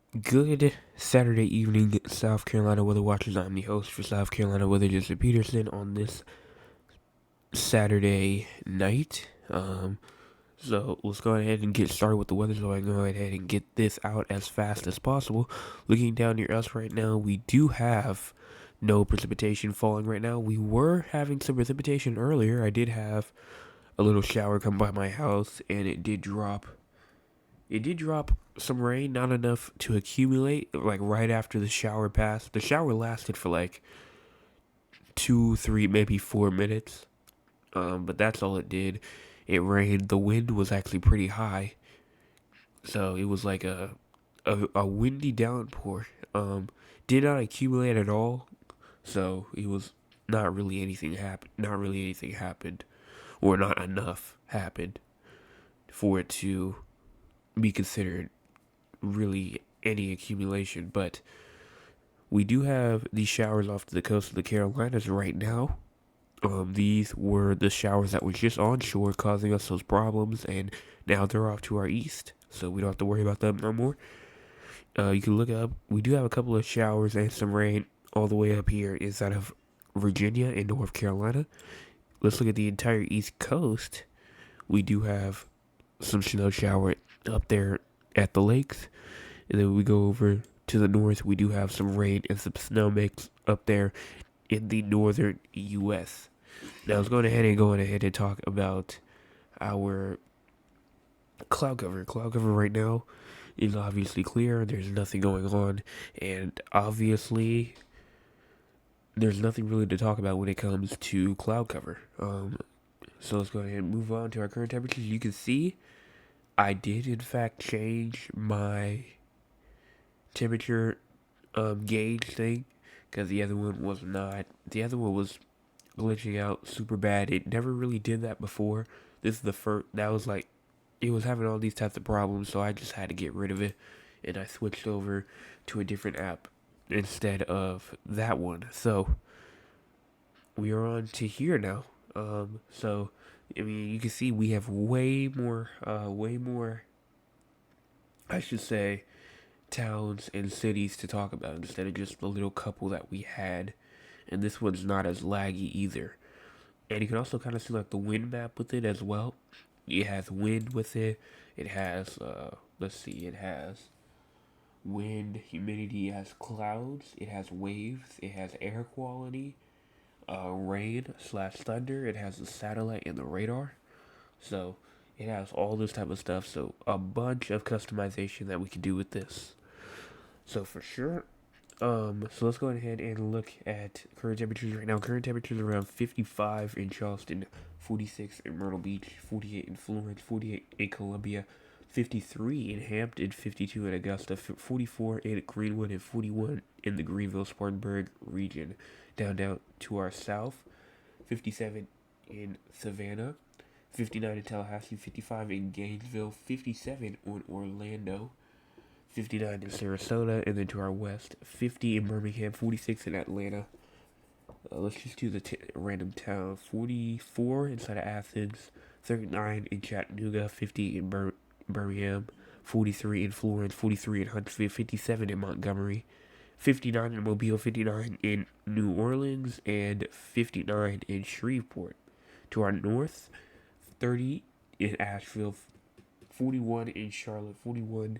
Good Saturday evening, South Carolina weather watchers. I'm the host for South Carolina Weather, Jesse Peterson, on this Saturday night. So let's go ahead and get started with the weather. So I can go ahead and get this out as fast as possible. Looking down near us right now, we do have no precipitation falling right now. We were having some precipitation earlier. I did have a little shower come by my house, and it did drop. It did drop some rain, not enough to accumulate, like right after the shower passed. The shower lasted for like 2, 3, maybe 4 minutes. But that's all it did. It rained. The wind was actually pretty high. So it was like a windy downpour. Did not accumulate at all. So it was not really anything happened. Or not enough happened for it to be considered really any accumulation, but we do have these showers off the coast of the Carolinas right now. These were the showers that were just onshore causing us those problems, and now they're off to our east, so we don't have to worry about them no more. You can look up. We do have a couple of showers and some rain all the way up here inside of Virginia and North Carolina. Let's look at the entire East Coast. We do have some snow shower up there at the lakes. And then we go over to the north, we do have some rain and some snow mix up there in the northern U.S. Now, I was going ahead and talk about our cloud cover. Cloud cover right now is obviously clear. There's nothing going on, and obviously, there's nothing really to talk about when it comes to cloud cover. So let's go ahead and move on to our current temperatures. You can see I did in fact change my temperature gauge thing because the other one was not. The other one was glitching out super bad. It never really did that before. This is the first. That was like it was having all these types of problems, so I just had to get rid of it, and I switched over to a different app instead of that one. So we are on to here now. So I mean, you can see we have way more. I should say towns and cities to talk about instead of just the little couple that we had. And this one's not as laggy either. And you can also kind of see like the wind map with it as well. It has wind with it. It has let's see, it has wind, humidity, it has clouds, it has waves, it has air quality, rain slash thunder. It has the satellite and the radar. So it has all this type of stuff. So a bunch of customization that we can do with this. So for sure, so let's go ahead and look at current temperatures right now. Current temperatures are around 55 in Charleston, 46 in Myrtle Beach, 48 in Florence, 48 in Columbia, 53 in Hampton, 52 in Augusta, 44 in Greenwood, and 41 in the Greenville-Spartanburg region. Down to our south, 57 in Savannah, 59 in Tallahassee, 55 in Gainesville, 57 in Orlando, 59 in Sarasota, and then to our west, 50 in Birmingham, 46 in Atlanta. Let's just do the random town. 44 inside of Athens, 39 in Chattanooga, 50 in Birmingham, 43 in Florence, 43 in Huntsville, 57 in Montgomery, 59 in Mobile, 59 in New Orleans, and 59 in Shreveport. To our north, 30 in Asheville, 41 in Charlotte, 41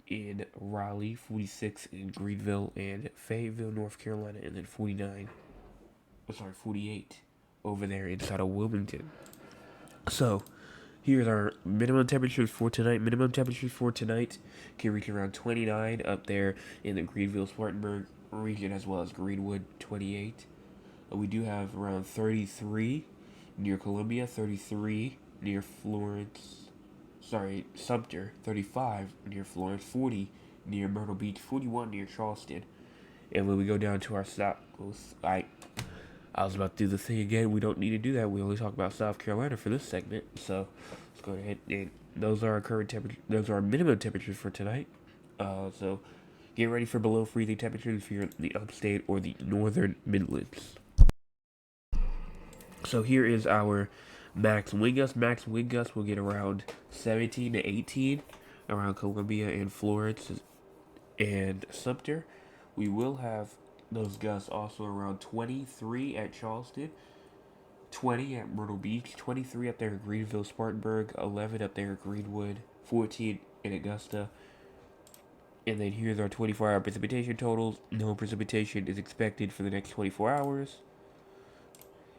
in Raleigh, 46 in Greenville and Fayetteville, North Carolina, and then 48 over there inside of Wilmington. So, here's our minimum temperatures for tonight. Minimum temperatures for tonight can reach around 29 up there in the Greenville-Spartanburg region as well as Greenwood, 28. We do have around 33 near Columbia, 33 near Sumter, 35 near Florence, 40 near Myrtle Beach, 41 near Charleston. And when we go down to our south coast, I was about to do the thing again. We don't need to do that. We only talk about South Carolina for this segment. So let's go ahead and those are our current temperature. Those are our minimum temperatures for tonight. So get ready for below freezing temperatures if you're in the upstate or the northern Midlands. So here is our max wind gust. Max wind gust will get around 17 to 18 around Columbia and Florence and Sumter. We will have those gusts also around 23 at Charleston, 20 at Myrtle Beach, 23 up there in Greenville, Spartanburg, 11 up there in Greenwood, 14 in Augusta. And then here's our 24-hour precipitation totals. No precipitation is expected for the next 24 hours.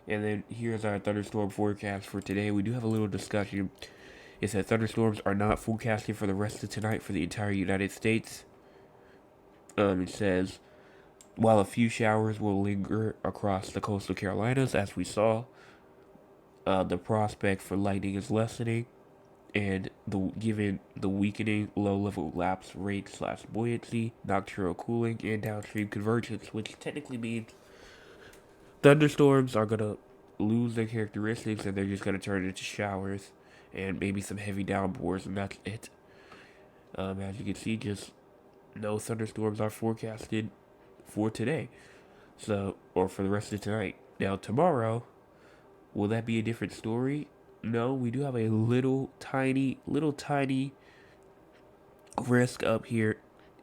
And then here's our thunderstorm forecast for today. We do have a little discussion. It says thunderstorms are not forecasted for the rest of tonight for the entire United States. It says, while a few showers will linger across the coastal Carolinas, as we saw, the prospect for lightning is lessening, and given the weakening low-level lapse rate / buoyancy, nocturnal cooling, and downstream convergence, which technically means thunderstorms are gonna lose their characteristics and they're just gonna turn into showers and maybe some heavy downpours, and that's it. As you can see, just no thunderstorms are forecasted for today, or for the rest of tonight. Now tomorrow, will that be a different story? No, we do have a little tiny risk up here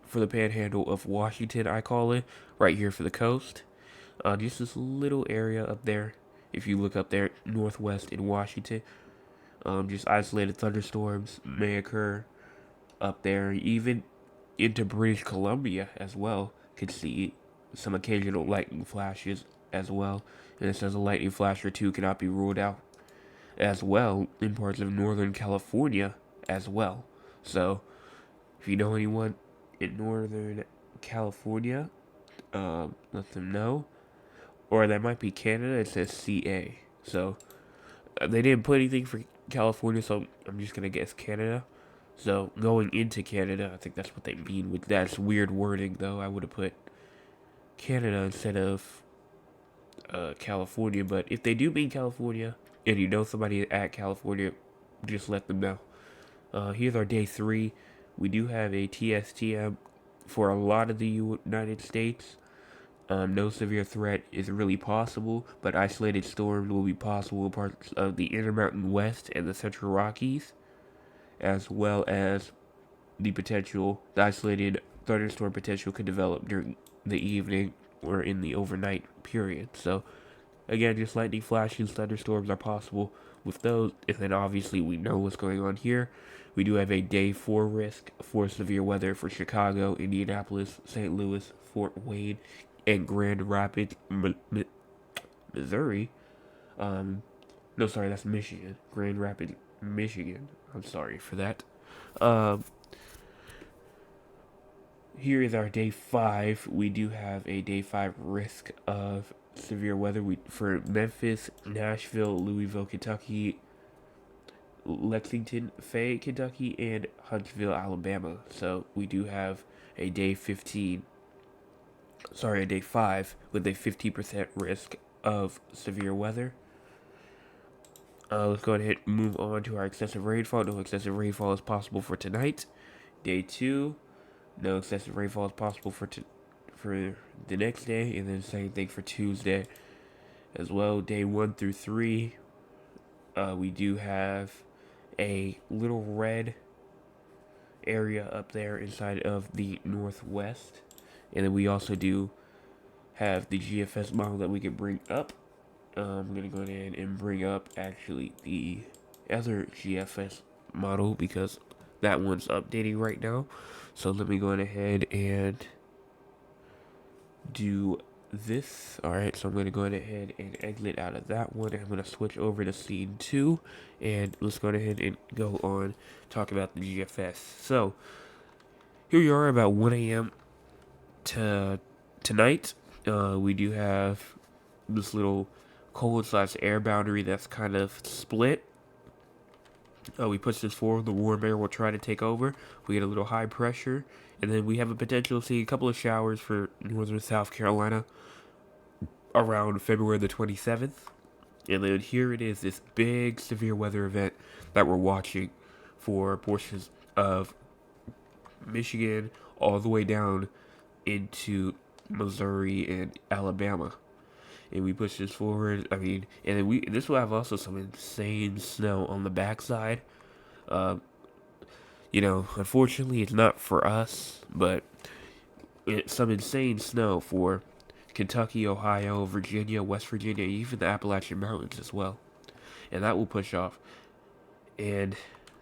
for the panhandle of Washington, I call it, right here for the coast. Just this little area up there, if you look up there, northwest in Washington. Just isolated thunderstorms may occur up there, even into British Columbia as well. Could see some occasional lightning flashes as well. And it says a lightning flash or two cannot be ruled out as well in parts of Northern California as well. So, if you know anyone in Northern California, let them know. Or that might be Canada, it says CA. So, they didn't put anything for California, so I'm just going to guess Canada. So, going into Canada, I think that's what they mean with that's weird wording, though. I would have put Canada instead of California. But if they do mean California, and you know somebody at California, just let them know. Here's our day 3. We do have a TSTM for a lot of the United States. No severe threat is really possible, but isolated storms will be possible in parts of the Intermountain West and the Central Rockies, as well as the isolated thunderstorm potential could develop during the evening or in the overnight period. So, again, just lightning flashes, thunderstorms are possible with those, and then obviously we know what's going on here. We do have a day 4 risk for severe weather for Chicago, Indianapolis, St. Louis, Fort Wayne, and Grand Rapids, Missouri. No, sorry, that's Michigan. Grand Rapids, Michigan. I'm sorry for that. Here is our day 5. We do have a day 5 risk of severe weather for Memphis, Nashville, Louisville, Kentucky, Lexington, Fayette, Kentucky, and Huntsville, Alabama. So we do have a day 5 with a 50% risk of severe weather. Let's go ahead and move on to our excessive rainfall. No excessive rainfall is possible for tonight. Day 2, no excessive rainfall is possible for the next day, and then same thing for Tuesday as well. Day 1 through 3, we do have a little red area up there inside of the northwest, and then we also do have the GFS model that we can bring up. I'm going to go ahead and bring up actually the other GFS model because that one's updating right now. So let me go ahead and do this. Alright, so I'm going to go ahead and exit out of that one. I'm going to switch over to scene 2. And let's go ahead and go on talk about the GFS. So, here we are about 1 a.m. tonight. We do have this little cold/air boundary that's kind of split. We push this forward, the warm air will try to take over. We get a little high pressure, and then we have a potential to see a couple of showers for northern South Carolina around February the 27th. And then here it is, this big severe weather event that we're watching for portions of Michigan all the way down into Missouri and Alabama. And we push this forward. I mean, and then this will have also some insane snow on the backside. Unfortunately, it's not for us, but some insane snow for Kentucky, Ohio, Virginia, West Virginia, even the Appalachian Mountains as well. And that will push off. And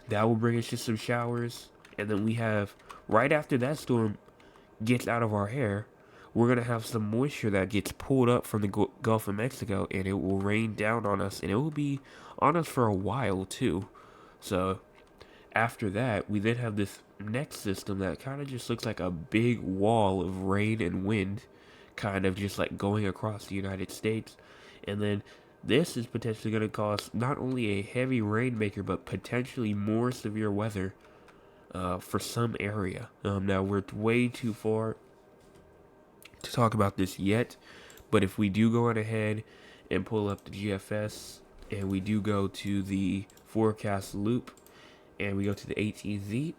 that will bring us just some showers. And then we have, right after that storm gets out of our hair, we're going to have some moisture that gets pulled up from the Gulf of Mexico, and it will rain down on us, and it will be on us for a while too. So after that, we then have this next system that kind of just looks like a big wall of rain and wind, kind of just like going across the United States. And then this is potentially going to cause not only a heavy rainmaker, but potentially more severe weather for some area. Now, we're way too far to talk about this yet, but if we do go on ahead and pull up the GFS and we do go to the forecast loop and we go to the ATZ,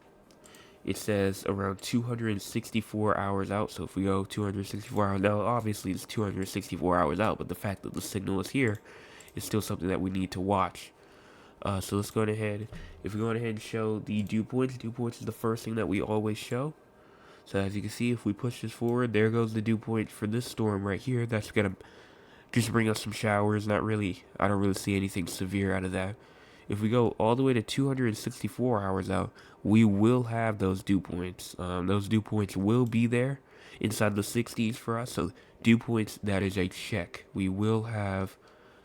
it says around 264 hours out. So if we go 264 hours, now obviously it's 264 hours out, but the fact that the signal is here is still something that we need to watch. So let's go ahead. If we go ahead and show the dew points is the first thing that we always show. So as you can see, if we push this forward, there goes the dew point for this storm right here. That's gonna just bring us some showers. Not really, I don't really see anything severe out of that. If we go all the way to 264 hours out, we will have those dew points. Those dew points will be there inside the 60s for us. So dew points, that is a check. We will have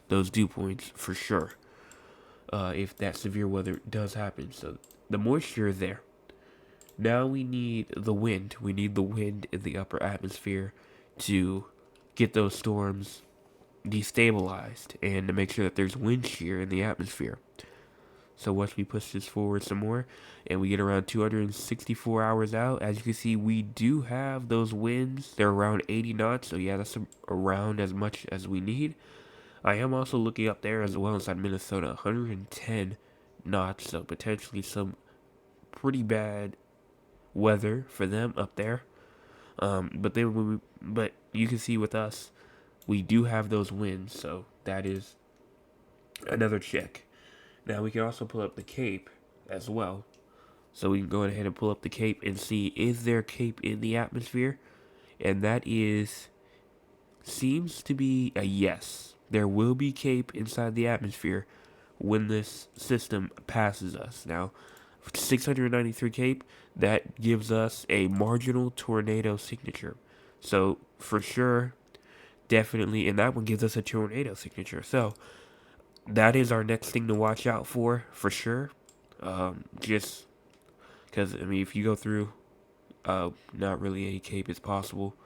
those dew points for sure. If that severe weather does happen. So the moisture is there. Now we need the wind. We need the wind in the upper atmosphere to get those storms destabilized and to make sure that there's wind shear in the atmosphere. So once we push this forward some more and we get around 264 hours out, as you can see, we do have those winds. They're around 80 knots. So yeah, that's around as much as we need. I am also looking up there as well inside Minnesota, 110 knots, so potentially some pretty bad weather for them up there. But you can see with us, we do have those winds, so that is another check. Now we can also pull up the Cape as well. So we can go ahead and pull up the Cape and see, is there Cape in the atmosphere? And that seems to be a yes. There will be Cape inside the atmosphere when this system passes us. Now, 693 Cape, that gives us a marginal tornado signature. So, for sure, definitely, and that one gives us a tornado signature. So, that is our next thing to watch out for sure. Just because, I mean, if you go through, not really any Cape is possible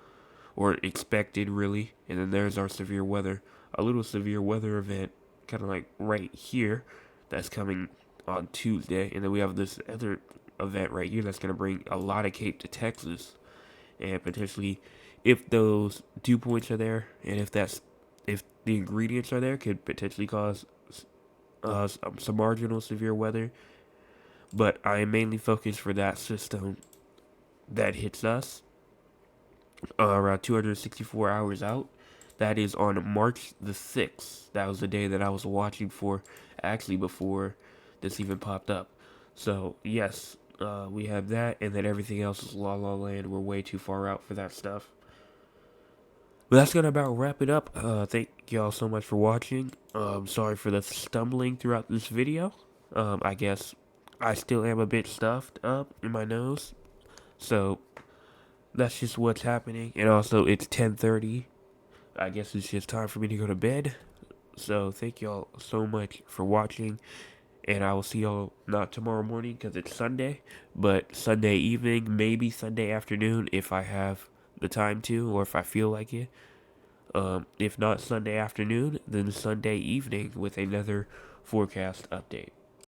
or expected, really. And then there's our severe weather. A little severe weather event, kind of like right here, that's coming on Tuesday. And then we have this other event right here that's going to bring a lot of Cape to Texas. And potentially, if those dew points are there, and if the ingredients are there, could potentially cause some marginal severe weather. But I am mainly focused for that system that hits us around 264 hours out. That is on March the 6th. That was the day that I was watching for, actually before this even popped up. So, yes, we have that, and then everything else is La La Land. We're way too far out for that stuff. But that's going to about wrap it up. Thank y'all so much for watching. Sorry for the stumbling throughout this video. I guess I still am a bit stuffed up in my nose. So, that's just what's happening. And also, it's 10:30. I guess it's just time for me to go to bed. So thank y'all so much for watching. And I will see y'all not tomorrow morning because it's Sunday. But Sunday evening, maybe Sunday afternoon if I have the time to or if I feel like it. If not Sunday afternoon, then Sunday evening with another forecast update.